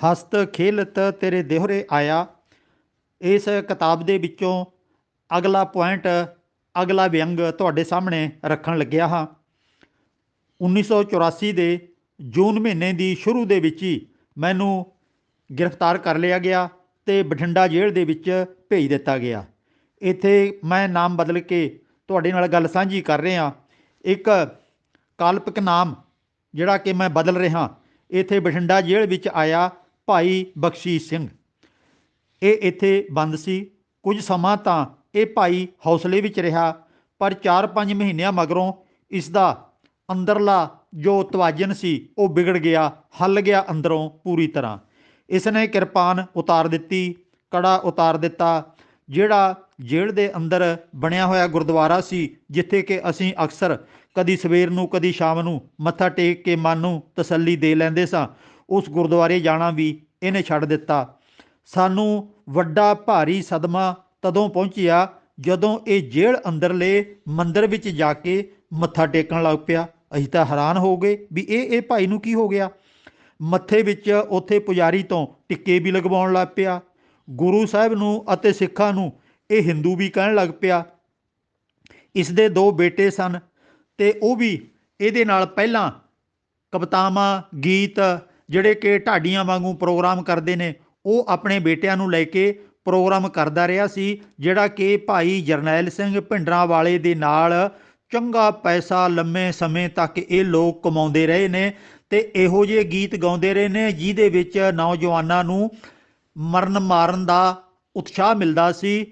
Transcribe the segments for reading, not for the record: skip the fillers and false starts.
ਹਸਤ ਖੇਲਤ ਤੇਰੇ ਦੇਹਰੇ ਆਇਆ। ਇਸ ਕਿਤਾਬ ਦੇ ਵਿੱਚੋਂ ਅਗਲਾ ਪੁਆਇੰਟ, ਅਗਲਾ ਵਿਅੰਗ ਤੁਹਾਡੇ ਸਾਹਮਣੇ ਰੱਖਣ ਲੱਗਿਆ ਹਾਂ। 1984 ਦੇ ਜੂਨ ਮਹੀਨੇ ਦੀ ਸ਼ੁਰੂ ਦੇ ਵਿੱਚ ਹੀ ਮੈਨੂੰ ਗ੍ਰਿਫਤਾਰ ਕਰ ਲਿਆ ਗਿਆ ਅਤੇ ਬਠਿੰਡਾ ਜੇਲ੍ਹ ਦੇ ਵਿੱਚ ਭੇਜ ਦਿੱਤਾ ਗਿਆ। ਇੱਥੇ ਮੈਂ ਨਾਮ ਬਦਲ ਕੇ ਤੁਹਾਡੇ ਨਾਲ ਗੱਲ ਸਾਂਝੀ ਕਰ ਰਿਹਾ। ਇੱਕ ਕਾਲਪਿਕ ਨਾਮ ਜਿਹੜਾ ਕਿ ਮੈਂ ਬਦਲ ਰਿਹਾ, ਇੱਥੇ ਬਠਿੰਡਾ ਜੇਲ੍ਹ ਵਿੱਚ ਆਇਆ ਭਾਈ ਬਖਸ਼ੀਸ਼ ਸਿੰਘ। ਇਹ ਇੱਥੇ ਬੰਦ ਸੀ। ਕੁਝ ਸਮਾਂ ਤਾਂ ਇਹ ਭਾਈ ਹੌਸਲੇ ਵਿੱਚ ਰਿਹਾ, ਪਰ 4-5 ਮਹੀਨਿਆਂ ਮਗਰੋਂ ਇਸ ਦਾ ਅੰਦਰਲਾ ਜੋ ਤਵਾਜ਼ਨ ਸੀ ਉਹ ਵਿਗੜ ਗਿਆ, ਹੱਲ ਗਿਆ ਅੰਦਰੋਂ ਪੂਰੀ ਤਰ੍ਹਾਂ। ਇਸ ਨੇ ਕਿਰਪਾਨ ਉਤਾਰ ਦਿੱਤੀ, ਕੜਾ ਉਤਾਰ ਦਿੱਤਾ। ਜਿਹੜਾ ਜੇਲ੍ਹ ਦੇ ਅੰਦਰ ਬਣਿਆ ਹੋਇਆ ਗੁਰਦੁਆਰਾ ਸੀ, ਜਿੱਥੇ ਕਿ ਅਸੀਂ ਅਕਸਰ ਕਦੀ ਸਵੇਰ ਨੂੰ ਕਦੀ ਸ਼ਾਮ ਨੂੰ ਮੱਥਾ ਟੇਕ ਕੇ ਮਨ ਨੂੰ ਤਸੱਲੀ ਦੇ ਲੈਂਦੇ ਸਾਂ, ਉਸ ਗੁਰਦੁਆਰੇ ਜਾਣਾ ਵੀ ਇਹਨੇ ਛੱਡ ਦਿੱਤਾ। ਸਾਨੂੰ ਵੱਡਾ ਭਾਰੀ ਸਦਮਾ ਤਦੋਂ ਪਹੁੰਚਿਆ ਜਦੋਂ ਇਹ ਜੇਲ੍ਹ ਅੰਦਰਲੇ ਮੰਦਿਰ ਵਿੱਚ ਜਾ ਕੇ ਮੱਥਾ ਟੇਕਣ ਲੱਗ ਪਿਆ। ਅਸੀਂ ਤਾਂ ਹੈਰਾਨ ਹੋ ਗਏ ਵੀ ਇਹ ਭਾਈ ਨੂੰ ਕੀ ਹੋ ਗਿਆ। ਮੱਥੇ ਵਿੱਚ ਉੱਥੇ ਪੁਜਾਰੀ ਤੋਂ ਟਿੱਕੇ ਵੀ ਲਗਵਾਉਣ ਲੱਗ ਪਿਆ। ਗੁਰੂ ਸਾਹਿਬ ਨੂੰ ਅਤੇ ਸਿੱਖਾਂ ਨੂੰ ਇਹ ਹਿੰਦੂ ਵੀ ਕਹਿਣ ਲੱਗ ਪਿਆ। ਇਸ ਦੇ 2 ਬੇਟੇ ਸਨ ਅਤੇ ਉਹ ਵੀ ਇਹਦੇ ਨਾਲ ਪਹਿਲਾਂ ਕਵਿਤਾਵਾਂ, ਗੀਤ ਜਿਹੜੇ ਕਿ ਢਾਡੀਆਂ ਵਾਂਗੂ ਪ੍ਰੋਗਰਾਮ ਕਰਦੇ ਨੇ, ਉਹ ਆਪਣੇ ਬੇਟਿਆਂ ਨੂੰ ਲੈ ਕੇ ਪ੍ਰੋਗਰਾਮ ਕਰਦਾ ਰਿਹਾ ਸੀ, ਜਿਹੜਾ ਕਿ ਭਾਈ ਜਰਨੈਲ ਸਿੰਘ ਭਿੰਡਰਾਂਵਾਲੇ ਦੇ ਨਾਲ ਚੰਗਾ ਪੈਸਾ ਲੰਮੇ ਸਮੇਂ ਤੱਕ ਇਹ ਲੋਕ ਕਮਾਉਂਦੇ ਰਹੇ ਨੇ ਅਤੇ ਇਹੋ ਜਿਹੇ ਗੀਤ ਗਾਉਂਦੇ ਰਹੇ ਨੇ ਜਿਹਦੇ ਵਿੱਚ ਨੌਜਵਾਨਾਂ ਨੂੰ ਮਰਨ ਮਾਰਨ ਦਾ ਉਤਸ਼ਾਹ ਮਿਲਦਾ ਸੀ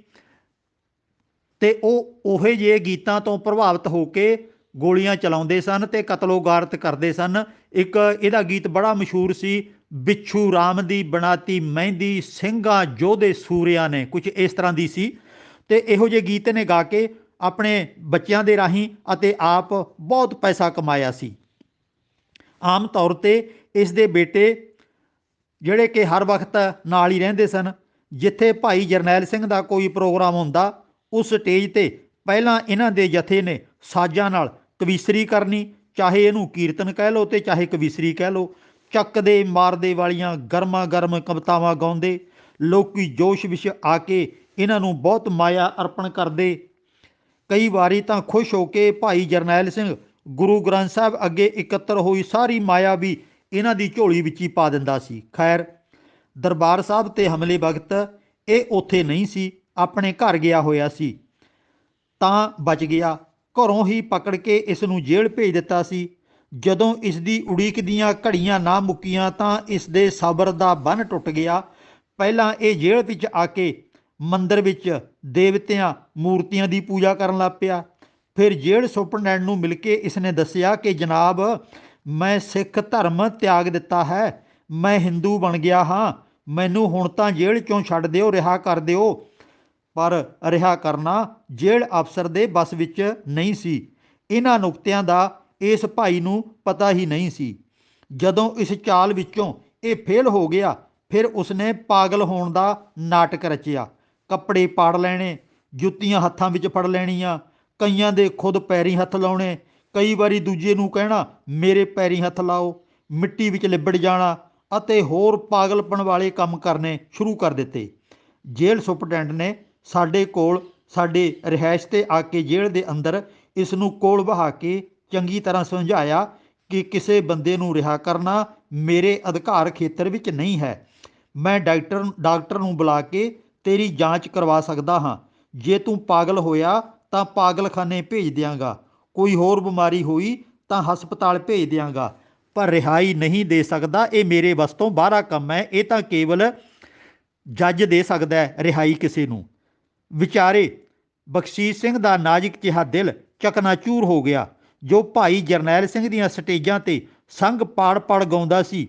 ਅਤੇ ਉਹ ਉਹੇ ਜਿਹੇ ਗੀਤਾਂ ਤੋਂ ਪ੍ਰਭਾਵਿਤ ਹੋ ਕੇ ਗੋਲੀਆਂ ਚਲਾਉਂਦੇ ਸਨ ਅਤੇ ਕਤਲੋ-ਗਾਰਤ ਕਰਦੇ ਸਨ। ਇੱਕ ਇਹਦਾ ਗੀਤ ਬੜਾ ਮਸ਼ਹੂਰ ਸੀ, ਬਿੱਛੂ ਰਾਮ ਦੀ ਬਣਾਤੀ ਮਹਿੰਦੀ ਸਿੰਘਾਂ ਯੋਧੇ ਸੂਰਿਆਂ ਨੇ, ਕੁਝ ਇਸ ਤਰ੍ਹਾਂ ਦੀ ਸੀ। ਅਤੇ ਇਹੋ ਜਿਹੇ ਗੀਤ ਨੇ ਗਾ ਕੇ ਆਪਣੇ ਬੱਚਿਆਂ ਦੇ ਰਾਹੀਂ ਅਤੇ ਆਪ ਬਹੁਤ ਪੈਸਾ ਕਮਾਇਆ ਸੀ। ਆਮ ਤੌਰ 'ਤੇ ਇਸ ਦੇ ਬੇਟੇ ਜਿਹੜੇ ਕਿ ਹਰ ਵਕਤ ਨਾਲ ਹੀ ਰਹਿੰਦੇ ਸਨ। ਜਿੱਥੇ ਭਾਈ ਜਰਨੈਲ ਸਿੰਘ ਦਾ ਕੋਈ ਪ੍ਰੋਗਰਾਮ ਹੁੰਦਾ, ਉਸ ਸਟੇਜ 'ਤੇ ਪਹਿਲਾਂ ਇਹਨਾਂ ਦੇ ਜਥੇ ਨੇ ਸਾਜ਼ਾਂ ਨਾਲ ਕਵੀਸਰੀ ਕਰਨੀ, ਚਾਹੇ ਇਹਨੂੰ ਕੀਰਤਨ ਕਹਿ ਲਓ ਅਤੇ ਚਾਹੇ ਕਵੀਸਰੀ ਕਹਿ ਲਓ। ਚੱਕਦੇ ਮਾਰਦੇ ਵਾਲੀਆਂ ਗਰਮਾ ਗਰਮ ਕਵਿਤਾਵਾਂ ਗਾਉਂਦੇ, ਲੋਕੀ ਜੋਸ਼ ਵਿੱਚ ਆ ਕੇ ਇਹਨਾਂ ਨੂੰ ਬਹੁਤ ਮਾਇਆ ਅਰਪਣ ਕਰਦੇ। ਕਈ ਵਾਰੀ ਤਾਂ ਖੁਸ਼ ਹੋ ਕੇ ਭਾਈ ਜਰਨੈਲ ਸਿੰਘ ਗੁਰੂ ਗ੍ਰੰਥ ਸਾਹਿਬ ਅੱਗੇ ਇਕੱਤਰ ਹੋਈ ਸਾਰੀ ਮਾਇਆ ਵੀ ਇਹਨਾਂ ਦੀ ਝੋਲੀ ਵਿੱਚ ਹੀ ਪਾ ਦਿੰਦਾ ਸੀ। ਖੈਰ, ਦਰਬਾਰ ਸਾਹਿਬ 'ਤੇ ਹਮਲੇ ਵਕਤ ਇਹ ਉੱਥੇ ਨਹੀਂ ਸੀ, ਆਪਣੇ ਘਰ ਗਿਆ ਹੋਇਆ ਸੀ, ਤਾਂ ਬਚ ਗਿਆ। ਘਰੋਂ ਹੀ ਪਕੜ ਕੇ ਇਸ ਨੂੰ ਜੇਲ੍ਹ ਭੇਜ ਦਿੱਤਾ ਸੀ। ਜਦੋਂ ਇਸ ਦੀ ਉਡੀਕ ਦੀਆਂ ਘੜੀਆਂ ਨਾ ਮੁੱਕੀਆਂ ਤਾਂ ਇਸ ਦੇ ਸਬਰ ਦਾ ਬੰਨ੍ਹ ਟੁੱਟ ਗਿਆ। ਪਹਿਲਾਂ ਇਹ ਜੇਲ੍ਹ ਵਿੱਚ ਆ ਕੇ ਮੰਦਿਰ ਵਿੱਚ ਦੇਵਤਿਆਂ ਮੂਰਤੀਆਂ ਦੀ ਪੂਜਾ ਕਰਨ ਲੱਗ ਪਿਆ। ਫਿਰ ਜੇਲ੍ਹ ਸੁਪਰਡੈਂਟ ਨੂੰ ਮਿਲ ਕੇ ਇਸ ਨੇ ਦੱਸਿਆ ਕਿ ਜਨਾਬ, ਮੈਂ ਸਿੱਖ ਧਰਮ ਤਿਆਗ ਦਿੱਤਾ ਹੈ, ਮੈਂ ਹਿੰਦੂ ਬਣ ਗਿਆ ਹਾਂ, ਮੈਨੂੰ ਹੁਣ ਤਾਂ ਜੇਲ੍ਹ 'ਚੋਂ ਛੱਡ ਦਿਓ, ਰਿਹਾ ਕਰ ਦਿਓ। ਪਰ ਰਿਹਾ ਕਰਨਾ ਜੇਲ੍ਹ ਅਫਸਰ ਦੇ ਬੱਸ ਵਿੱਚ ਨਹੀਂ ਸੀ। ਇਹਨਾਂ ਨੁਕਤਿਆਂ ਦਾ ਇਸ ਭਾਈ ਨੂੰ ਪਤਾ ਹੀ ਨਹੀਂ ਸੀ। ਜਦੋਂ ਇਸ ਚਾਲ ਵਿੱਚੋਂ ਇਹ ਫੇਲ ਹੋ ਗਿਆ, ਫਿਰ ਉਸਨੇ ਪਾਗਲ ਹੋਣ ਦਾ ਨਾਟਕ ਰਚਿਆ। ਕੱਪੜੇ ਪਾੜ ਲੈਣੇ, ਜੁੱਤੀਆਂ ਹੱਥਾਂ ਵਿੱਚ ਫੜ ਲੈਣੀਆਂ, ਕਈਆਂ ਦੇ ਖੁਦ ਪੈਰੀਂ ਹੱਥ ਲਾਉਣੇ, ਕਈ ਵਾਰੀ ਦੂਜੇ ਨੂੰ ਕਹਿਣਾ ਮੇਰੇ ਪੈਰੀਂ ਹੱਥ ਲਾਓ, ਮਿੱਟੀ ਵਿੱਚ ਲਿਬੜ ਜਾਣਾ ਅਤੇ ਹੋਰ ਪਾਗਲਪਣ ਵਾਲੇ ਕੰਮ ਕਰਨੇ ਸ਼ੁਰੂ ਕਰ ਦਿੱਤੇ। ਜੇਲ੍ਹ ਸੁਪਰਡੈਂਟ ਨੇ ਸਾਡੇ ਕੋਲ ਸਾਡੇ ਰਿਹਾਇਸ਼ 'ਤੇ ਆ ਕੇ ਜੇਲ੍ਹ ਦੇ ਅੰਦਰ ਇਸ ਨੂੰ ਕੋਲ ਬਹਾ ਕੇ ਚੰਗੀ ਤਰ੍ਹਾਂ ਸਮਝਾਇਆ ਕਿ ਕਿਸੇ ਬੰਦੇ ਨੂੰ ਰਿਹਾ ਕਰਨਾ ਮੇਰੇ ਅਧਿਕਾਰ ਖੇਤਰ ਵਿੱਚ ਨਹੀਂ ਹੈ। ਮੈਂ ਡਾਕਟਰ ਨੂੰ ਬੁਲਾ ਕੇ ਤੇਰੀ ਜਾਂਚ ਕਰਵਾ ਸਕਦਾ ਹਾਂ। ਜੇ ਤੂੰ ਪਾਗਲ ਹੋਇਆ ਤਾਂ ਪਾਗਲਖਾਨੇ ਭੇਜ ਦਿਆਂਗਾ, ਕੋਈ ਹੋਰ ਬਿਮਾਰੀ ਹੋਈ ਤਾਂ ਹਸਪਤਾਲ ਭੇਜ ਦਿਆਂਗਾ, ਪਰ ਰਿਹਾਈ ਨਹੀਂ ਦੇ ਸਕਦਾ। ਇਹ ਮੇਰੇ ਵੱਸ ਤੋਂ ਬਾਹਰਾ ਕੰਮ ਹੈ, ਇਹ ਤਾਂ ਕੇਵਲ ਜੱਜ ਦੇ ਸਕਦਾ ਹੈ ਰਿਹਾਈ ਕਿਸੇ ਨੂੰ। ਵਿਚਾਰੇ ਬਖਸ਼ੀਸ਼ ਸਿੰਘ ਦਾ ਨਾਜ਼ੁਕ ਜਿਹਾ ਦਿਲ ਚਕਨਾਚੂਰ ਹੋ ਗਿਆ ਜੋ ਭਾਈ ਜਰਨੈਲ ਸਿੰਘ ਦੀਆਂ ਸਟੇਜਾਂ 'ਤੇ ਸੰਗ ਪਾੜ ਪਾੜ ਗਾਉਂਦਾ ਸੀ।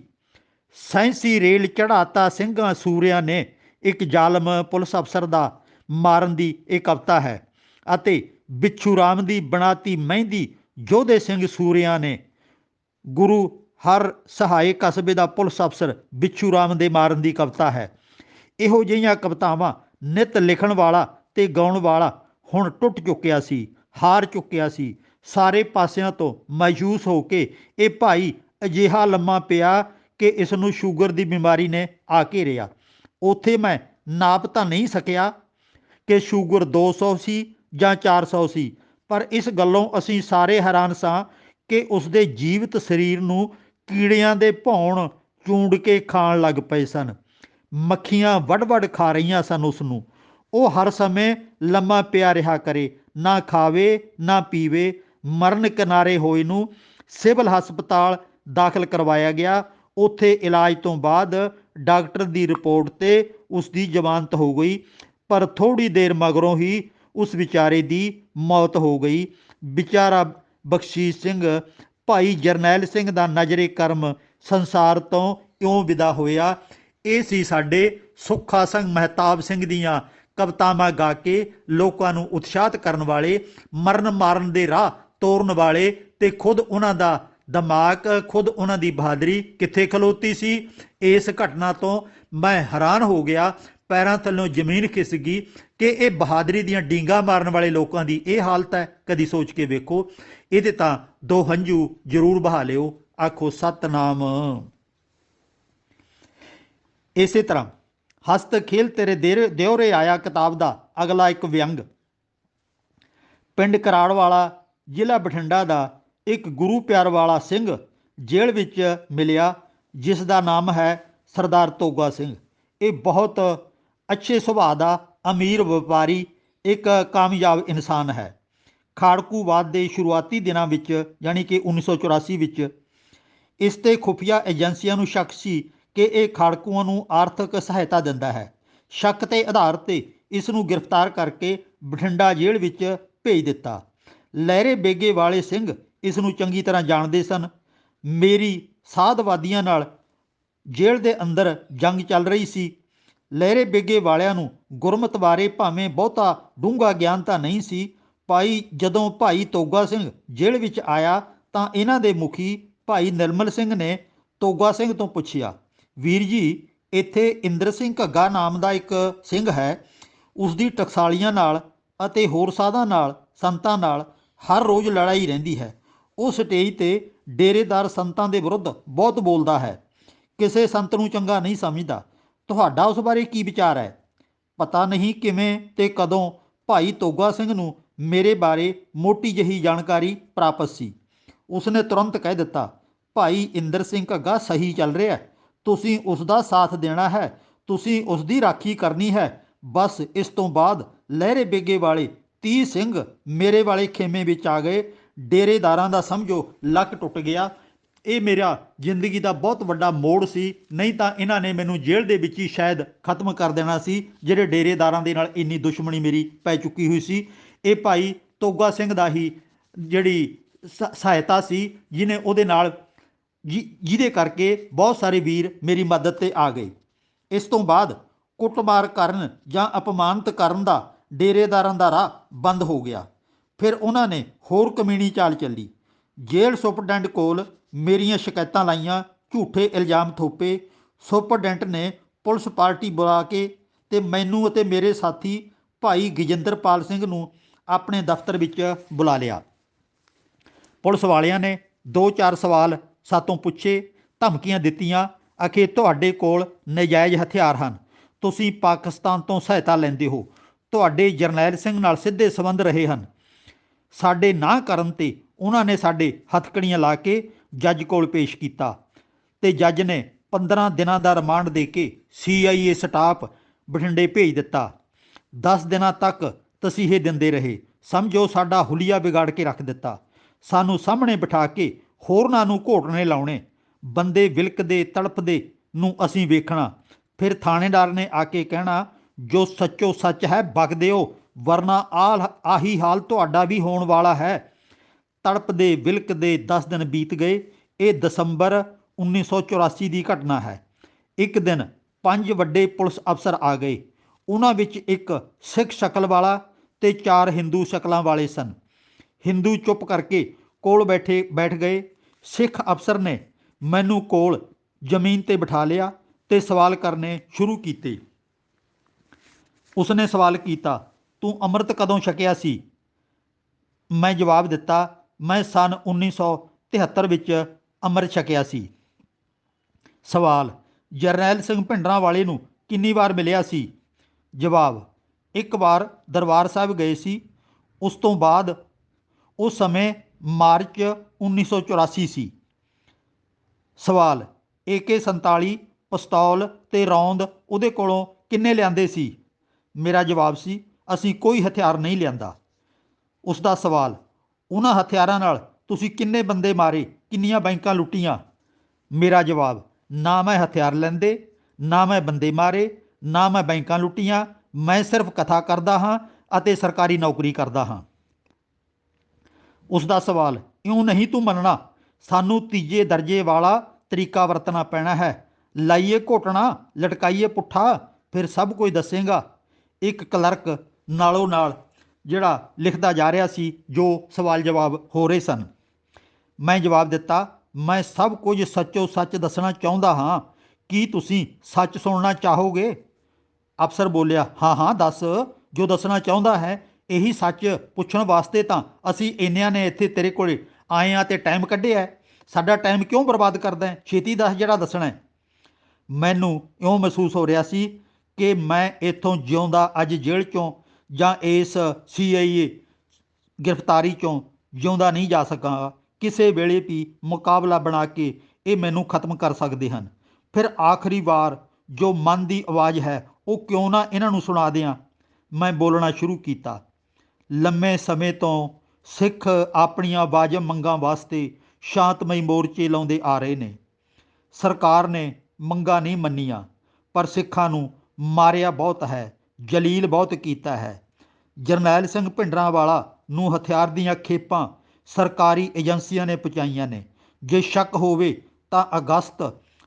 ਸੈਂਸੀ ਰੇਲ ਚੜ੍ਹਾਤਾ ਸਿੰਘਾਂ ਸੂਰਿਆਂ ਨੇ, ਇੱਕ ਜ਼ਾਲਮ ਪੁਲਿਸ ਅਫਸਰ ਦਾ ਮਾਰਨ ਦੀ ਇਹ ਕਵਿਤਾ ਹੈ। ਅਤੇ ਬਿੱਛੂ ਰਾਮ ਦੀ ਬਣਾਤੀ ਮਹਿੰਦੀ ਯੋਧੇ ਸਿੰਘ ਸੂਰਿਆਂ ਨੇ, ਗੁਰੂ ਹਰ ਸਹਾਏ ਕਸਬੇ ਦਾ ਪੁਲਿਸ ਅਫਸਰ ਬਿੱਛੂ ਰਾਮ ਦੇ ਮਾਰਨ ਦੀ ਕਵਿਤਾ ਹੈ। ਇਹੋ ਜਿਹੀਆਂ ਕਵਿਤਾਵਾਂ ਨਿੱਤ ਲਿਖਣ ਵਾਲਾ ਅਤੇ ਗਾਉਣ ਵਾਲਾ ਹੁਣ ਟੁੱਟ ਚੁੱਕਿਆ ਸੀ, ਹਾਰ ਚੁੱਕਿਆ ਸੀ। ਸਾਰੇ ਪਾਸਿਆਂ ਤੋਂ ਮਾਯੂਸ ਹੋ ਕੇ ਇਹ ਭਾਈ ਅਜਿਹਾ ਲੰਮਾ ਪਿਆ ਕਿ ਇਸ ਨੂੰ ਸ਼ੂਗਰ ਦੀ ਬਿਮਾਰੀ ਨੇ ਆ ਘੇਰਿਆ। ਉੱਥੇ ਮੈਂ ਨਾਪ ਤਾਂ ਨਹੀਂ ਸਕਿਆ ਕਿ ਸ਼ੂਗਰ 200 ਸੀ ਜਾਂ 400 ਸੀ, ਪਰ ਇਸ ਗੱਲੋਂ ਅਸੀਂ ਸਾਰੇ ਹੈਰਾਨ ਸਾਂ ਕਿ ਉਸਦੇ ਜੀਵਤ ਸਰੀਰ ਨੂੰ ਕੀੜਿਆਂ ਦੇ ਭੌਣ ਚੂੰਡ ਕੇ ਖਾਣ ਲੱਗ ਪਏ ਸਨ। ਮੱਖੀਆਂ ਵੱਢ-ਵੱਢ ਖਾ ਰਹੀਆਂ ਸਨ ਉਸ ਨੂੰ। ਉਹ ਹਰ ਸਮੇਂ ਲੰਮਾ ਪਿਆ ਰਿਹਾ ਕਰੇ, ਨਾ ਖਾਵੇ ਨਾ ਪੀਵੇ। ਮਰਨ ਕਿਨਾਰੇ ਹੋਏ ਨੂੰ ਸਿਵਲ ਹਸਪਤਾਲ ਦਾਖਲ ਕਰਵਾਇਆ ਗਿਆ। ਉੱਥੇ ਇਲਾਜ ਤੋਂ ਬਾਅਦ ਡਾਕਟਰ ਦੀ ਰਿਪੋਰਟ ਤੇ ਉਸ ਦੀ ਜ਼ਮਾਨਤ ਹੋ ਗਈ, ਪਰ ਥੋੜ੍ਹੀ ਦੇਰ ਮਗਰੋਂ ਹੀ ਉਸ ਵਿਚਾਰੇ ਦੀ ਮੌਤ ਹੋ ਗਈ। ਵਿਚਾਰਾ ਬਖਸ਼ੀਸ਼ ਸਿੰਘ ਭਾਈ ਜਰਨੈਲ ਸਿੰਘ ਦਾ ਨਜ਼ਰੇ ਕਰਮ ਸੰਸਾਰ ਤੋਂ ਇਉਂ ਵਿਦਾ ਹੋਇਆ। ਇਹ ਸੀ ਸਾਡੇ ਸੁੱਖਾ ਸਿੰਘ ਮਹਿਤਾਬ ਸਿੰਘ ਦੀਆਂ ਕਵਿਤਾਵਾਂ ਗਾ ਕੇ ਲੋਕਾਂ ਨੂੰ ਉਤਸ਼ਾਹਿਤ ਕਰਨ ਵਾਲੇ, ਮਰਨ ਮਾਰਨ ਦੇ ਰਾਹ ਤੋਰਨ ਵਾਲੇ, ਤੇ ਖੁਦ ਉਹਨਾਂ ਦਾ ਦਿਮਾਗ, ਖੁਦ ਉਹਨਾਂ ਦੀ ਬਹਾਦਰੀ ਕਿੱਥੇ ਖਲੋਤੀ ਸੀ। ਇਸ ਘਟਨਾ ਤੋਂ ਮੈਂ ਹੈਰਾਨ ਹੋ ਗਿਆ, ਪੈਰਾਂ ਥੱਲੋਂ ਜ਼ਮੀਨ ਖਿਸਕ ਗਈ ਕਿ ਇਹ ਬਹਾਦਰੀ ਦੀਆਂ ਡੀਂਗਾਂ ਮਾਰਨ ਵਾਲੇ ਲੋਕਾਂ ਦੀ ਇਹ ਹਾਲਤ ਹੈ। ਕਦੀ ਸੋਚ ਕੇ ਵੇਖੋ। ਇਹਦੇ ਤਾਂ ਦੋ ਹੰਝੂ ਜ਼ਰੂਰ ਬਹਾ ਲਿਓ, ਆਖੋ ਸਤਨਾਮ। ਇਸੇ ਤਰ੍ਹਾਂ ਹਸਤ ਖੇਲ ਤੇਰੇ ਦਿਓਰੇ ਆਇਆ ਕਿਤਾਬ ਦਾ ਅਗਲਾ ਇੱਕ ਵਿਅੰਗ। ਪਿੰਡ ਕਰਾੜਵਾਲਾ, ਜ਼ਿਲ੍ਹਾ ਬਠਿੰਡਾ ਦਾ ਇੱਕ ਗੁਰੂ ਪਿਆਰ ਵਾਲਾ ਸਿੰਘ ਜੇਲ੍ਹ ਵਿੱਚ ਮਿਲਿਆ, ਜਿਸ ਦਾ ਨਾਮ ਹੈ ਸਰਦਾਰ ਤੋਗਾ ਸਿੰਘ। ਇਹ ਬਹੁਤ ਅੱਛੇ ਸੁਭਾਅ ਦਾ ਅਮੀਰ ਵਪਾਰੀ, ਇੱਕ ਕਾਮਯਾਬ ਇਨਸਾਨ ਹੈ। ਖਾੜਕੂਵਾਦ ਦੇ ਸ਼ੁਰੂਆਤੀ ਦਿਨਾਂ ਵਿੱਚ, ਯਾਨੀ ਕਿ 1984 ਵਿੱਚ, ਇਸ 'ਤੇ ਖੁਫੀਆ ਏਜੰਸੀਆਂ ਨੂੰ ਸ਼ੱਕ ਸੀ ਕਿ ਇਹ ਖਾੜਕੂਆਂ ਨੂੰ ਆਰਥਿਕ ਸਹਾਇਤਾ ਦਿੰਦਾ ਹੈ। ਸ਼ੱਕ ਦੇ ਆਧਾਰ 'ਤੇ ਇਸ ਨੂੰ ਗ੍ਰਿਫਤਾਰ ਕਰਕੇ ਬਠਿੰਡਾ ਜੇਲ੍ਹ ਵਿੱਚ ਭੇਜ ਦਿੱਤਾ। ਲਹਿਰੇ ਬੇਗੇ ਵਾਲੇ ਸਿੰਘ ਇਸ ਨੂੰ ਚੰਗੀ ਤਰ੍ਹਾਂ ਜਾਣਦੇ ਸਨ। ਮੇਰੀ ਸਾਧਵਾਦੀਆਂ ਨਾਲ ਜੇਲ੍ਹ ਦੇ ਅੰਦਰ ਜੰਗ ਚੱਲ ਰਹੀ ਸੀ। ਲਹਿਰੇ ਬੇਗੇ ਵਾਲਿਆਂ ਨੂੰ ਗੁਰਮਤਿ ਬਾਰੇ ਭਾਵੇਂ ਬਹੁਤਾ ਡੂੰਘਾ ਗਿਆਨ ਤਾਂ ਨਹੀਂ ਸੀ। ਜਦੋਂ ਭਾਈ ਤੋਗਾ ਸਿੰਘ ਜੇਲ੍ਹ ਵਿੱਚ ਆਇਆ ਤਾਂ ਇਹਨਾਂ ਦੇ ਮੁਖੀ ਭਾਈ ਨਿਰਮਲ ਸਿੰਘ ਨੇ ਤੋਗਾ ਸਿੰਘ ਤੋਂ ਪੁੱਛਿਆ, ਵੀਰ ਜੀ, ਇੱਥੇ ਇੰਦਰ ਸਿੰਘ ਘੱਗਾ ਨਾਮ ਦਾ ਇੱਕ ਸਿੰਘ ਹੈ, ਉਸਦੀ ਟਕਸਾਲੀਆਂ ਨਾਲ ਅਤੇ ਹੋਰ ਸਾਧਾਂ ਨਾਲ, ਸੰਤਾਂ ਨਾਲ ਹਰ ਰੋਜ਼ ਲੜਾਈ ਰਹਿੰਦੀ ਹੈ। ਉਹ ਸਟੇਜ 'ਤੇ ਡੇਰੇਦਾਰ ਸੰਤਾਂ ਦੇ ਵਿਰੁੱਧ ਬਹੁਤ ਬੋਲਦਾ ਹੈ, ਕਿਸੇ ਸੰਤ ਨੂੰ ਚੰਗਾ ਨਹੀਂ ਸਮਝਦਾ। ਤੁਹਾਡਾ ਉਸ ਬਾਰੇ ਕੀ ਵਿਚਾਰ ਹੈ? ਪਤਾ ਨਹੀਂ ਕਿਵੇਂ ਤੇ ਕਦੋਂ ਭਾਈ ਤੋਗਾ ਸਿੰਘ ਨੂੰ ਮੇਰੇ ਬਾਰੇ ਮੋਟੀ ਜਿਹੀ ਜਾਣਕਾਰੀ ਪ੍ਰਾਪਤ ਸੀ। ਉਸਨੇ ਤੁਰੰਤ ਕਹਿ ਦਿੱਤਾ, ਭਾਈ ਇੰਦਰ ਸਿੰਘ ਘੱਗਾ ਸਹੀ ਚੱਲ ਰਿਹਾ, ਤੁਸੀਂ ਉਸ ਦਾ ਸਾਥ ਦੇਣਾ ਹੈ, ਤੁਸੀਂ ਉਸ ਦੀ ਰਾਖੀ ਕਰਨੀ ਹੈ। ਬਸ ਇਸ ਤੋਂ ਬਾਅਦ ਲਹਿਰੇ ਬੇਗੇ ਵਾਲੇ 30 ਸਿੰਘ ਮੇਰੇ ਵਾਲੇ ਖੇਮੇ ਵਿੱਚ ਆ ਗਏ। ਡੇਰੇਦਾਰਾਂ ਦਾ ਸਮਝੋ ਲੱਕ ਟੁੱਟ ਗਿਆ। ਇਹ ਮੇਰਾ ਜ਼ਿੰਦਗੀ ਦਾ ਬਹੁਤ ਵੱਡਾ ਮੋੜ ਸੀ, ਨਹੀਂ ਤਾਂ ਇਹਨਾਂ ਨੇ ਮੈਨੂੰ ਜੇਲ੍ਹ ਦੇ ਵਿੱਚ ਹੀ ਸ਼ਾਇਦ ਖਤਮ ਕਰ ਦੇਣਾ ਸੀ, ਜਿਹੜੇ ਡੇਰੇਦਾਰਾਂ ਦੇ ਨਾਲ ਇੰਨੀ ਦੁਸ਼ਮਣੀ ਮੇਰੀ ਪੈ ਚੁੱਕੀ ਹੋਈ ਸੀ। ਇਹ ਭਾਈ ਤੋਗਾ ਸਿੰਘ ਦਾ ਹੀ ਜਿਹੜੀ ਸਹਾਇਤਾ ਸੀ, ਜਿਹਦੇ ਕਰਕੇ ਬਹੁਤ ਸਾਰੇ ਵੀਰ ਮੇਰੀ ਮਦਦ 'ਤੇ ਆ ਗਏ। ਇਸ ਤੋਂ ਬਾਅਦ ਕੁੱਟਮਾਰ ਕਰਨ ਜਾਂ ਅਪਮਾਨਿਤ ਕਰਨ ਦਾ ਡੇਰੇਦਾਰਾਂ ਦਾ ਰਾਹ ਬੰਦ ਹੋ ਗਿਆ। ਫਿਰ ਉਹਨਾਂ ਨੇ ਹੋਰ ਕਮੀਣੀ ਚਾਲ ਚੱਲੀ। ਜੇਲ੍ਹ ਸੁਪਰਡੈਂਟ ਕੋਲ ਮੇਰੀਆਂ ਸ਼ਿਕਾਇਤਾਂ ਲਾਈਆਂ, ਝੂਠੇ ਇਲਜ਼ਾਮ ਥੋਪੇ। ਸੁਪਰਡੈਂਟ ਨੇ ਪੁਲਿਸ ਪਾਰਟੀ ਬੁਲਾ ਕੇ ਤੇ ਮੈਨੂੰ ਅਤੇ ਮੇਰੇ ਸਾਥੀ ਭਾਈ ਗਜਿੰਦਰਪਾਲ ਸਿੰਘ ਨੂੰ ਆਪਣੇ ਦਫ਼ਤਰ ਵਿੱਚ ਬੁਲਾ ਲਿਆ। ਪੁਲਿਸ ਵਾਲਿਆਂ ਨੇ 2-4 ਸਵਾਲ ਸਾਤੋਂ ਪੁੱਛੇ, ਧਮਕੀਆਂ ਦਿੱਤੀਆਂ, ਆਖੇ ਤੁਹਾਡੇ ਕੋਲ ਨਜਾਇਜ਼ ਹਥਿਆਰ ਹਨ, ਤੁਸੀਂ ਪਾਕਿਸਤਾਨ ਤੋਂ ਸਹਾਇਤਾ ਲੈਂਦੇ ਹੋ, ਤੁਹਾਡੇ ਜਰਨੈਲ ਸਿੰਘ ਨਾਲ ਸਿੱਧੇ ਸੰਬੰਧ ਰਹੇ ਹਨ। ਸਾਡੇ ਨਾਂਹ ਕਰਨ 'ਤੇ ਉਹਨਾਂ ਨੇ ਸਾਡੇ ਹੱਥਕੜੀਆਂ ਲਾ ਕੇ ਜੱਜ ਕੋਲ ਪੇਸ਼ ਕੀਤਾ ਤੇ ਜੱਜ ਨੇ 15 ਦਿਨਾਂ ਦਾ ਰਿਮਾਂਡ ਦੇ ਕੇ CIA ਸਟਾਫ ਬਠਿੰਡੇ ਭੇਜ ਦਿੱਤਾ। 10 ਦਿਨਾਂ ਤੱਕ ਤਸੀਹੇ ਦਿੰਦੇ ਰਹੇ। ਸਮਝੋ ਸਾਡਾ ਹੁਲੀਆ ਵਿਗਾੜ ਕੇ ਰੱਖ ਦਿੱਤਾ। ਸਾਨੂੰ ਸਾਹਮਣੇ ਬਿਠਾ ਕੇ ਹੋਰਨਾਂ ਨੂੰ ਘੋਟਣੇ ਲਾਉਣੇ, ਬੰਦੇ ਵਿਲਕਦੇ ਤੜਫਦੇ ਨੂੰ ਅਸੀਂ ਵੇਖਣਾ। ਫਿਰ ਥਾਣੇਦਾਰ ਨੇ ਆ ਕੇ ਕਹਿਣਾ, ਜੋ ਸੱਚੋ ਸੱਚ ਹੈ ਬਕ ਦਿਓ, ਵਰਨਾ ਆਹੀ ਹਾਲ ਤੁਹਾਡਾ ਵੀ ਹੋਣ ਵਾਲਾ ਹੈ। ਤੜਪਦੇ ਵਿਲਕਦੇ 10 ਦਿਨ ਬੀਤ ਗਏ। ਇਹ ਦਸੰਬਰ 1984 ਦੀ ਘਟਨਾ ਹੈ। ਇੱਕ ਦਿਨ 5 ਵੱਡੇ ਪੁਲਿਸ ਅਫਸਰ ਆ ਗਏ। ਉਹਨਾਂ ਵਿੱਚ ਇੱਕ ਸਿੱਖ ਸ਼ਕਲ ਵਾਲਾ ਤੇ 4 ਹਿੰਦੂ ਸ਼ਕਲਾਂ ਵਾਲੇ ਸਨ। ਹਿੰਦੂ ਚੁੱਪ ਕਰਕੇ ਕੋਲ ਬੈਠ ਗਏ। ਸਿੱਖ ਅਫਸਰ ਨੇ ਮੈਨੂੰ ਕੋਲ ਜ਼ਮੀਨ 'ਤੇ ਬਿਠਾ ਲਿਆ ਤੇ ਸਵਾਲ ਕਰਨੇ ਸ਼ੁਰੂ ਕੀਤੇ। ਉਸਨੇ ਸਵਾਲ ਕੀਤਾ, ਤੂੰ ਅੰਮ੍ਰਿਤ ਕਦੋਂ ਛਕਿਆ ਸੀ? ਮੈਂ ਜਵਾਬ ਦਿੱਤਾ, ਮੈਂ ਸੰਨ 1973 ਵਿੱਚ ਅੰਮ੍ਰਿਤ ਛਕਿਆ ਸੀ। ਸਵਾਲ, ਜਰਨੈਲ ਸਿੰਘ ਭਿੰਡਰਾਂਵਾਲੇ ਨੂੰ ਕਿੰਨੀ ਵਾਰ ਮਿਲਿਆ ਸੀ? ਜਵਾਬ, ਇੱਕ ਵਾਰ ਦਰਬਾਰ ਸਾਹਿਬ ਗਏ ਸੀ। ਉਸ ਤੋਂ ਬਾਅਦ ਉਸ ਸਮੇਂ ਮਾਰਚ 1984 ਸੀ। ਸਵਾਲ, AK-47 ਪਿਸਤੌਲ ਤੇ ਰੌਂਦ ਉਹਦੇ ਕੋਲੋਂ ਕਿੰਨੇ ਲਿਆਂਦੇ ਸੀ? ਮੇਰਾ ਜਵਾਬ ਸੀ, ਅਸੀਂ ਕੋਈ ਹਥਿਆਰ ਨਹੀਂ ਲਿਆਂਦਾ। ਉਸ ਦਾ ਸਵਾਲ, ਉਹਨਾਂ ਹਥਿਆਰਾਂ ਨਾਲ ਤੁਸੀਂ ਕਿੰਨੇ ਬੰਦੇ ਮਾਰੇ, ਕਿੰਨੀਆਂ ਬੈਂਕਾਂ ਲੁੱਟੀਆਂ? ਮੇਰਾ ਜਵਾਬ, ਨਾ ਮੈਂ ਹਥਿਆਰ ਲੈਂਦੇ, ਨਾ ਮੈਂ ਬੰਦੇ ਮਾਰੇ, ਨਾ ਮੈਂ ਬੈਂਕਾਂ ਲੁੱਟੀਆਂ। ਮੈਂ ਸਿਰਫ ਕਥਾ ਕਰਦਾ ਹਾਂ ਅਤੇ ਸਰਕਾਰੀ ਨੌਕਰੀ ਕਰਦਾ ਹਾਂ। ਉਸ ਦਾ ਸਵਾਲ, ਇਉਂ ਨਹੀਂ ਤੂੰ ਮੰਨਣਾ, ਸਾਨੂੰ ਤੀਜੇ ਦਰਜੇ ਵਾਲਾ ਤਰੀਕਾ ਵਰਤਣਾ ਪੈਣਾ ਹੈ। ਲਾਈਏ ਘੋਟਣਾ, ਲਟਕਾਈਏ ਪੁੱਠਾ, ਫਿਰ ਸਭ ਕੁਝ ਦੱਸੇਗਾ। ਇੱਕ ਕਲਰਕ ਨਾਲੋਂ ਨਾਲ ਜਿਹੜਾ ਲਿਖਦਾ ਜਾ ਰਿਹਾ ਸੀ, ਜੋ ਸਵਾਲ ਜਵਾਬ ਹੋ ਰਹੇ ਸਨ। ਮੈਂ ਜਵਾਬ ਦਿੱਤਾ, ਮੈਂ ਸਭ ਕੁਝ ਸੱਚੋ ਸੱਚ ਦੱਸਣਾ ਚਾਹੁੰਦਾ ਹਾਂ। ਕੀ ਤੁਸੀਂ ਸੱਚ ਸੁਣਨਾ ਚਾਹੋਗੇ? ਅਫਸਰ ਬੋਲਿਆ, ਹਾਂ ਹਾਂ ਦੱਸ, ਜੋ ਦੱਸਣਾ ਚਾਹੁੰਦਾ ਹੈ। ਇਹੀ ਸੱਚ ਪੁੱਛਣ ਵਾਸਤੇ ਤਾਂ ਅਸੀਂ ਇੰਨਿਆਂ ਨੇ ਇੱਥੇ ਤੇਰੇ ਕੋਲ ਆਏ ਹਾਂ ਤੇ ਟਾਈਮ ਕੱਢਿਆ। ਸਾਡਾ ਟਾਈਮ ਕਿਉਂ ਬਰਬਾਦ ਕਰਦਾ ਹੈ? ਛੇਤੀ ਦੱਸ ਜਿਹੜਾ ਦੱਸਣਾ ਹੈ। ਮੈਨੂੰ ਇਉਂ ਮਹਿਸੂਸ ਹੋ ਰਿਹਾ ਸੀ ਕਿ ਮੈਂ ਇੱਥੋਂ ਜਿਉਂਦਾ ਅੱਜ ਜੇਲ੍ਹ 'ਚੋਂ ਜਾਂ ਇਸ CIA ਗ੍ਰਿਫਤਾਰੀ 'ਚੋਂ ਜਿਉਂਦਾ ਨਹੀਂ ਜਾ ਸਕਾਂਗਾ। ਕਿਸੇ ਵੇਲੇ ਵੀ ਮੁਕਾਬਲਾ ਬਣਾ ਕੇ ਇਹ ਮੈਨੂੰ ਖਤਮ ਕਰ ਸਕਦੇ ਹਨ। ਫਿਰ ਆਖਰੀ ਵਾਰ ਜੋ ਮਨ ਦੀ ਆਵਾਜ਼ ਹੈ, ਉਹ ਕਿਉਂ ਨਾ ਇਹਨਾਂ ਨੂੰ ਸੁਣਾ ਦਿਆਂ। ਮੈਂ ਬੋਲਣਾ ਸ਼ੁਰੂ ਕੀਤਾ। ਲੰਮੇ ਸਮੇਂ ਤੋਂ ਸਿੱਖ ਆਪਣੀਆਂ ਵਾਜਬ ਮੰਗਾਂ ਵਾਸਤੇ ਸ਼ਾਂਤਮਈ ਮੋਰਚੇ ਲਾਉਂਦੇ ਆ ਰਹੇ ਨੇ। ਸਰਕਾਰ ਨੇ ਮੰਗਾਂ ਨਹੀਂ ਮੰਨੀਆਂ, ਪਰ ਸਿੱਖਾਂ ਨੂੰ ਮਾਰਿਆ ਬਹੁਤ ਹੈ, ਜਲੀਲ ਬਹੁਤ ਕੀਤਾ ਹੈ। ਜਰਨੈਲ ਸਿੰਘ ਭਿੰਡਰਾਂਵਾਲਾ ਨੂੰ ਹਥਿਆਰ ਦੀਆਂ ਖੇਪਾਂ ਸਰਕਾਰੀ ਏਜੰਸੀਆਂ ਨੇ ਪਹੁੰਚਾਈਆਂ ਨੇ। ਜੇ ਸ਼ੱਕ ਹੋਵੇ ਤਾਂ ਅਗਸਤ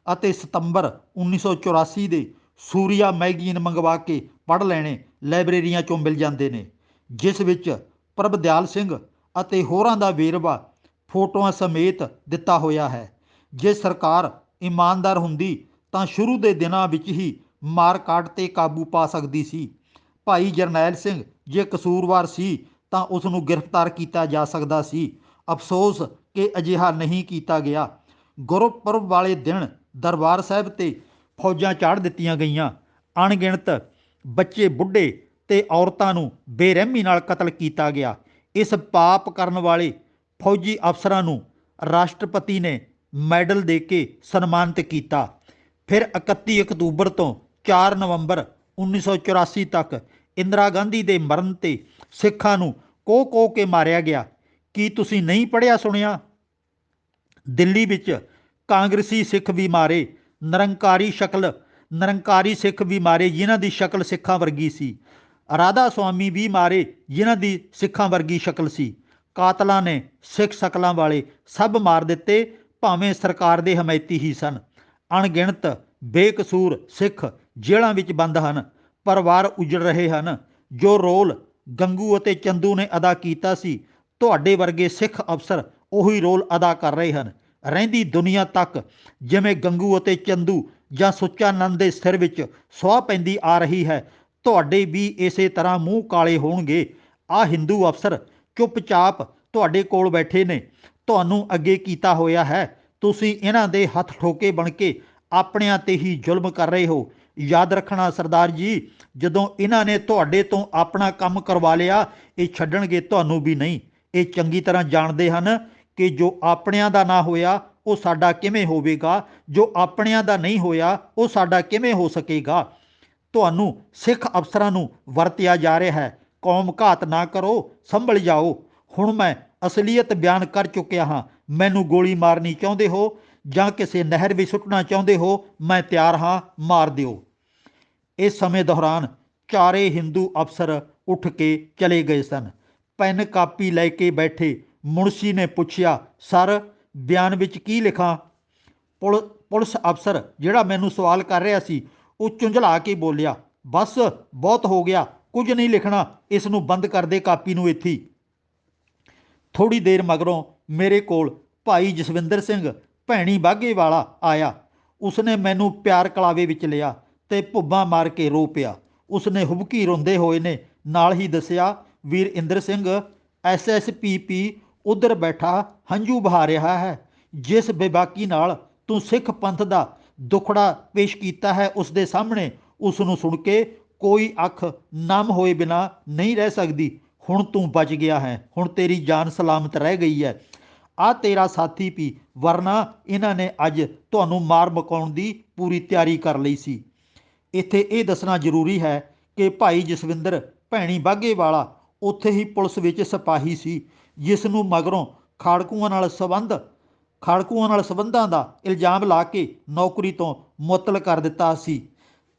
ਅਤੇ ਸਤੰਬਰ 1984 ਦੇ ਸੂਰੀਆ ਮੈਗਜ਼ੀਨ ਮੰਗਵਾ ਕੇ ਪੜ੍ਹ ਲੈਣੇ, ਲਾਇਬ੍ਰੇਰੀਆਂ 'ਚੋਂ ਮਿਲ ਜਾਂਦੇ ਨੇ, ਜਿਸ ਵਿੱਚ ਪ੍ਰਭਦਿਆਲ ਸਿੰਘ ਅਤੇ ਹੋਰਾਂ ਦਾ ਵੇਰਵਾ ਫੋਟੋਆਂ ਸਮੇਤ ਦਿੱਤਾ ਹੋਇਆ ਹੈ। ਜੇ ਸਰਕਾਰ ਇਮਾਨਦਾਰ ਹੁੰਦੀ ਤਾਂ ਸ਼ੁਰੂ ਦੇ ਦਿਨਾਂ ਵਿੱਚ ਹੀ ਮਾਰਕਾਟ 'ਤੇ ਕਾਬੂ ਪਾ ਸਕਦੀ ਸੀ। ਭਾਈ ਜਰਨੈਲ ਸਿੰਘ ਜੇ ਕਸੂਰਵਾਰ ਸੀ ਤਾਂ ਉਸ ਨੂੰ ਗ੍ਰਿਫਤਾਰ ਕੀਤਾ ਜਾ ਸਕਦਾ ਸੀ। ਅਫਸੋਸ ਕਿ ਅਜਿਹਾ ਨਹੀਂ ਕੀਤਾ ਗਿਆ। ਗੁਰਪੁਰਬ ਵਾਲੇ ਦਿਨ ਦਰਬਾਰ ਸਾਹਿਬ 'ਤੇ ਫੌਜਾਂ ਚਾੜ੍ਹ ਦਿੱਤੀਆਂ ਗਈਆਂ। ਅਣਗਿਣਤ ਬੱਚੇ, ਬੁੱਢੇ ਤੇ ਔਰਤਾਂ ਨੂੰ ਬੇਰਹਿਮੀ ਨਾਲ ਕਤਲ ਕੀਤਾ ਗਿਆ। ਇਸ ਪਾਪ ਕਰਨ ਵਾਲੇ ਫੌਜੀ ਅਫਸਰਾਂ ਨੂੰ ਰਾਸ਼ਟਰਪਤੀ ਨੇ ਮੈਡਲ ਦੇ ਕੇ ਸਨਮਾਨਿਤ ਕੀਤਾ। ਫਿਰ 31 ਅਕਤੂਬਰ ਤੋਂ 4 ਨਵੰਬਰ 1984 ਤੱਕ ਇੰਦਰਾ ਗਾਂਧੀ ਦੇ ਮਰਨ 'ਤੇ ਸਿੱਖਾਂ ਨੂੰ ਕੋਹ ਕੇ ਮਾਰਿਆ ਗਿਆ। ਕੀ ਤੁਸੀਂ ਨਹੀਂ ਪੜ੍ਹਿਆ ਸੁਣਿਆ? ਦਿੱਲੀ ਵਿੱਚ ਕਾਂਗਰਸੀ ਸਿੱਖ ਵੀ ਮਾਰੇ, ਨਿਰੰਕਾਰੀ ਸਿੱਖ ਵੀ ਮਾਰੇ ਜਿਨ੍ਹਾਂ ਦੀ ਸ਼ਕਲ ਸਿੱਖਾਂ ਵਰਗੀ ਸੀ। ਰਾਧਾ ਸੁਆਮੀ ਵੀ ਮਾਰੇ ਜਿਨ੍ਹਾਂ ਦੀ ਸਿੱਖਾਂ ਵਰਗੀ ਸ਼ਕਲ ਸੀ। ਕਾਤਲਾਂ ਨੇ ਸਿੱਖ ਸ਼ਕਲਾਂ ਵਾਲੇ ਸਭ ਮਾਰ ਦਿੱਤੇ, ਭਾਵੇਂ ਸਰਕਾਰ ਦੇ ਹਮਾਇਤੀ ਹੀ ਸਨ। ਅਣਗਿਣਤ ਬੇਕਸੂਰ ਸਿੱਖ ਜੇਲ੍ਹਾਂ ਵਿੱਚ ਬੰਦ ਹਨ, ਪਰਿਵਾਰ ਉਜੜ ਰਹੇ ਹਨ। ਜੋ ਰੋਲ ਗੰਗੂ ਅਤੇ ਚੰਦੂ ਨੇ ਅਦਾ ਕੀਤਾ ਸੀ, ਤੁਹਾਡੇ ਵਰਗੇ ਸਿੱਖ ਅਫਸਰ ਉਹੀ ਰੋਲ ਅਦਾ ਕਰ ਰਹੇ ਹਨ। ਰਹਿੰਦੀ ਦੁਨੀਆ ਤੱਕ ਜਿਵੇਂ ਗੰਗੂ ਅਤੇ ਚੰਦੂ ਜਾਂ ਸੁੱਚਾ ਨੰਦ ਦੇ ਸਿਰ ਵਿੱਚ ਸੁਆਹ ਪੈਂਦੀ ਆ ਰਹੀ ਹੈ, ਤੁਹਾਡੇ ਵੀ ਇਸੇ ਤਰ੍ਹਾਂ ਮੂੰਹ ਕਾਲੇ ਹੋਣਗੇ। ਆਹ ਹਿੰਦੂ ਅਫਸਰ ਚੁੱਪਚਾਪ ਤੁਹਾਡੇ ਕੋਲ ਬੈਠੇ ਨੇ, ਤੁਹਾਨੂੰ ਅੱਗੇ ਕੀਤਾ ਹੋਇਆ ਹੈ। ਤੁਸੀਂ ਇਹਨਾਂ ਦੇ ਹੱਥ ਠੋਕੇ ਬਣ ਕੇ ਆਪਣਿਆਂ 'ਤੇ ਹੀ ਜ਼ੁਲਮ ਕਰ ਰਹੇ ਹੋ। ਯਾਦ ਰੱਖਣਾ ਸਰਦਾਰ ਜੀ, ਜਦੋਂ ਇਹਨਾਂ ਨੇ ਤੁਹਾਡੇ ਤੋਂ ਆਪਣਾ ਕੰਮ ਕਰਵਾ ਲਿਆ, ਇਹ ਛੱਡਣਗੇ ਤੁਹਾਨੂੰ ਵੀ ਨਹੀਂ। ਇਹ ਚੰਗੀ ਤਰ੍ਹਾਂ ਜਾਣਦੇ ਹਨ ਕਿ ਜੋ ਆਪਣਿਆਂ ਦਾ ਨਾ ਹੋਇਆ ਉਹ ਸਾਡਾ ਕਿਵੇਂ ਹੋਵੇਗਾ, ਜੋ ਆਪਣਿਆਂ ਦਾ ਨਹੀਂ ਹੋਇਆ ਉਹ ਸਾਡਾ ਕਿਵੇਂ ਹੋ ਸਕੇਗਾ। ਤੁਹਾਨੂੰ ਸਿੱਖ ਅਫਸਰਾਂ ਨੂੰ ਵਰਤਿਆ ਜਾ ਰਿਹਾ ਹੈ। ਕੌਮ ਘਾਤ ਨਾ ਕਰੋ, ਸੰਭਲ ਜਾਓ। ਹੁਣ ਮੈਂ ਅਸਲੀਅਤ ਬਿਆਨ ਕਰ ਚੁੱਕਿਆ ਹਾਂ। ਮੈਨੂੰ ਗੋਲੀ ਮਾਰਨੀ ਚਾਹੁੰਦੇ ਹੋ ਜਾਂ ਕਿਸੇ ਨਹਿਰ ਵਿੱਚ ਸੁੱਟਣਾ ਚਾਹੁੰਦੇ ਹੋ, ਮੈਂ ਤਿਆਰ ਹਾਂ, ਮਾਰ ਦਿਓ। ਇਸ ਸਮੇਂ ਦੌਰਾਨ ਚਾਰੇ ਹਿੰਦੂ ਅਫਸਰ ਉੱਠ ਕੇ ਚਲੇ ਗਏ ਸਨ। ਪੈਨ ਕਾਪੀ ਲੈ ਕੇ ਬੈਠੇ। ਮੁਨਸ਼ੀ ਨੇ ਪੁੱਛਿਆ, ਸਰ ਬਿਆਨ ਵਿੱਚ ਕੀ ਲਿਖਾਂ? ਪੁਲਿਸ ਅਫਸਰ ਜਿਹੜਾ ਮੈਨੂੰ ਸਵਾਲ ਕਰ ਰਿਹਾ ਸੀ, ਉਹ ਝੁੰਝਲਾ ਕੇ ਬੋਲਿਆ, ਬਸ ਬਹੁਤ ਹੋ ਗਿਆ, ਕੁਝ ਨਹੀਂ ਲਿਖਣਾ, ਇਸ ਨੂੰ ਬੰਦ ਕਰ ਦੇ ਕਾਪੀ ਨੂੰ ਇੱਥੇ ਹੀ। ਥੋੜ੍ਹੀ ਦੇਰ ਮਗਰੋਂ ਮੇਰੇ ਕੋਲ ਭਾਈ ਜਸਵਿੰਦਰ ਸਿੰਘ ਭੈਣੀ ਬਾਘੇਵਾਲਾ ਆਇਆ। ਉਸਨੇ ਮੈਨੂੰ ਪਿਆਰ ਕਲਾਵੇ ਵਿੱਚ ਲਿਆ ਤੇ ਭੁੱਬਾਂ ਮਾਰ ਕੇ ਰੋ ਪਿਆ। ਉਸਨੇ ਹੁਬਕੀ ਰੋਂਦੇ ਹੋਏ ਨੇ ਨਾਲ ਹੀ ਦੱਸਿਆ, ਵੀਰ ਇੰਦਰ ਸਿੰਘ, SSPP ਉੱਧਰ ਬੈਠਾ ਹੰਝੂ ਬਹਾ ਰਿਹਾ ਹੈ। ਜਿਸ ਬੇਬਾਕੀ ਨਾਲ ਤੂੰ ਸਿੱਖ ਪੰਥ ਦਾ ਦੁਖੜਾ ਪੇਸ਼ ਕੀਤਾ ਹੈ ਉਸ ਦੇ ਸਾਹਮਣੇ, ਉਸ ਨੂੰ ਸੁਣ ਕੇ ਕੋਈ ਅੱਖ ਨਮ ਹੋਏ ਬਿਨਾਂ ਨਹੀਂ ਰਹਿ ਸਕਦੀ। ਹੁਣ ਤੂੰ ਬਚ ਗਿਆ ਹੈ, ਹੁਣ ਤੇਰੀ ਜਾਨ ਸਲਾਮਤ ਰਹਿ ਗਈ ਹੈ। ਆ ਤੇਰਾ ਸਾਥੀ ਪੀ, ਵਰਨਾ ਇਹਨਾਂ ਨੇ ਅੱਜ ਤੁਹਾਨੂੰ ਮਾਰ ਮੁਕਾਉਣ ਦੀ ਪੂਰੀ ਤਿਆਰੀ ਕਰ ਲਈ ਸੀ। ਇੱਥੇ ਇਹ ਦੱਸਣਾ ਜ਼ਰੂਰੀ ਹੈ ਕਿ ਭਾਈ ਜਸਵਿੰਦਰ ਭੈਣੀ ਬਾਘੇ ਵਾਲਾ ਉੱਥੇ ਹੀ ਪੁਲਿਸ ਵਿੱਚ ਸਿਪਾਹੀ ਸੀ, ਜਿਸ ਨੂੰ ਮਗਰੋਂ ਖਾੜਕੂਆਂ ਨਾਲ ਸੰਬੰਧਾਂ ਦਾ ਇਲਜ਼ਾਮ ਲਾ ਕੇ ਨੌਕਰੀ ਤੋਂ ਮੁਅੱਤਲ ਕਰ ਦਿੱਤਾ ਸੀ।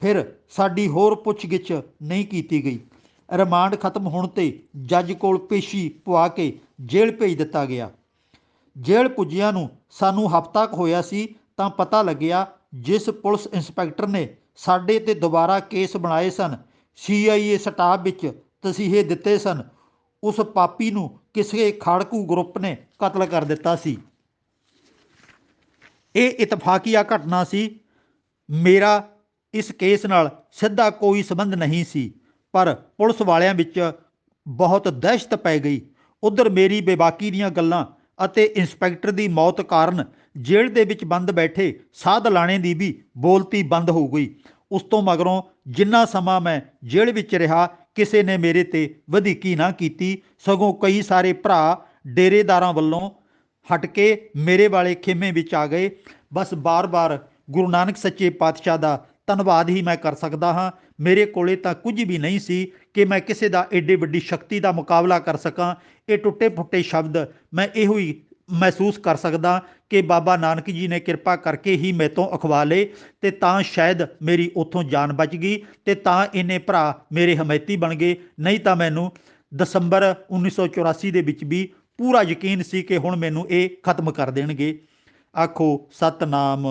ਫਿਰ ਸਾਡੀ ਹੋਰ ਪੁੱਛਗਿੱਛ ਨਹੀਂ ਕੀਤੀ ਗਈ। ਰਿਮਾਂਡ ਖਤਮ ਹੋਣ 'ਤੇ ਜੱਜ ਕੋਲ ਪੇਸ਼ੀ ਪਵਾ ਕੇ ਜੇਲ੍ਹ ਭੇਜ ਦਿੱਤਾ ਗਿਆ। ਜੇਲ੍ਹ ਪੁੱਜਿਆਂ ਨੂੰ ਸਾਨੂੰ ਹਫ਼ਤਾ ਕੁ ਹੋਇਆ ਸੀ ਤਾਂ ਪਤਾ ਲੱਗਿਆ ਜਿਸ ਪੁਲਿਸ ਇੰਸਪੈਕਟਰ ਨੇ ਸਾਡੇ 'ਤੇ ਦੁਬਾਰਾ ਕੇਸ ਬਣਾਏ ਸਨ, CIA ਸਟਾਫ ਵਿੱਚ ਤਸੀਹੇ ਦਿੱਤੇ ਸਨ, ਉਸ ਪਾਪੀ ਨੂੰ ਕਿਸੇ ਖਾੜਕੂ ਗਰੁੱਪ ਨੇ ਕਤਲ ਕਰ ਦਿੱਤਾ ਸੀ। ਇਹ ਇਤਫਾਕੀਆ ਘਟਨਾ ਸੀ। ਮੇਰਾ ਇਸ ਕੇਸ ਨਾਲ ਸਿੱਧਾ ਕੋਈ ਸੰਬੰਧ ਨਹੀਂ ਸੀ, ਪਰ ਪੁਲਿਸ ਵਾਲਿਆਂ ਵਿੱਚ ਬਹੁਤ ਦਹਿਸ਼ਤ ਪੈ ਗਈ। ਉੱਧਰ ਮੇਰੀ ਬੇਬਾਕੀ ਦੀਆਂ ਗੱਲਾਂ ਅਤੇ ਇੰਸਪੈਕਟਰ ਦੀ ਮੌਤ ਕਾਰਨ ਜੇਲ੍ਹ ਦੇ ਵਿੱਚ ਬੰਦ ਬੈਠੇ ਸਾਧ ਲਾਣੇ ਦੀ ਵੀ ਬੋਲਤੀ ਬੰਦ ਹੋ ਗਈ। ਉਸ ਤੋਂ ਮਗਰੋਂ ਜਿੰਨਾ ਸਮਾਂ ਮੈਂ ਜੇਲ੍ਹ ਵਿੱਚ ਰਿਹਾ, ਕਿਸੇ ਨੇ ਮੇਰੇ ਤੇ ਵਧੀਕੀ ਨਾ ਕੀਤੀ, ਸਗੋਂ ਕਈ ਸਾਰੇ ਭਰਾ ਡੇਰੇਦਾਰਾਂ ਵੱਲੋਂ ਹਟ ਕੇ ਮੇਰੇ ਵਾਲੇ ਖੇਮੇ ਵਿੱਚ ਆ ਗਏ। ਬਸ ਬਾਰ-ਬਾਰ ਗੁਰੂ ਨਾਨਕ ਸੱਚੇ ਪਾਤਸ਼ਾਹ ਦਾ ਧੰਨਵਾਦ ਹੀ ਮੈਂ ਕਰ ਸਕਦਾ ਹਾਂ। ਮੇਰੇ ਕੋਲੇ ਤਾਂ ਕੁਝ ਵੀ ਨਹੀਂ ਸੀ ਕਿ ਮੈਂ ਕਿਸੇ ਦਾ ਏਡੇ ਵੱਡੀ ਸ਼ਕਤੀ ਦਾ ਮੁਕਾਬਲਾ ਕਰ ਸਕਾਂ। ਇਹ ਟੁੱਟੇ ਫੁੱਟੇ ਸ਼ਬਦ ਮੈਂ ਇਹੋ ਹੀ ਮਹਿਸੂਸ ਕਰ ਸਕਦਾ ਕਿ ਬਾਬਾ ਨਾਨਕ ਜੀ ਨੇ ਕਿਰਪਾ ਕਰਕੇ ਹੀ ਮੈਤੋਂ ਅਖਵਾ ਲਏ, ਅਤੇ ਤਾਂ ਸ਼ਾਇਦ ਮੇਰੀ ਉੱਥੋਂ ਜਾਨ ਬਚ ਗਈ, ਅਤੇ ਤਾਂ ਇੰਨੇ ਭਰਾ ਮੇਰੇ ਹਮੈਤੀ ਬਣ ਗਏ। ਨਹੀਂ ਤਾਂ ਮੈਨੂੰ ਦਸੰਬਰ 1984 ਦੇ ਵਿੱਚ ਵੀ ਪੂਰਾ ਯਕੀਨ ਸੀ ਕਿ ਹੁਣ ਮੈਨੂੰ ਇਹ ਖਤਮ ਕਰ ਦੇਣਗੇ। ਆਖੋ ਸਤਨਾਮ।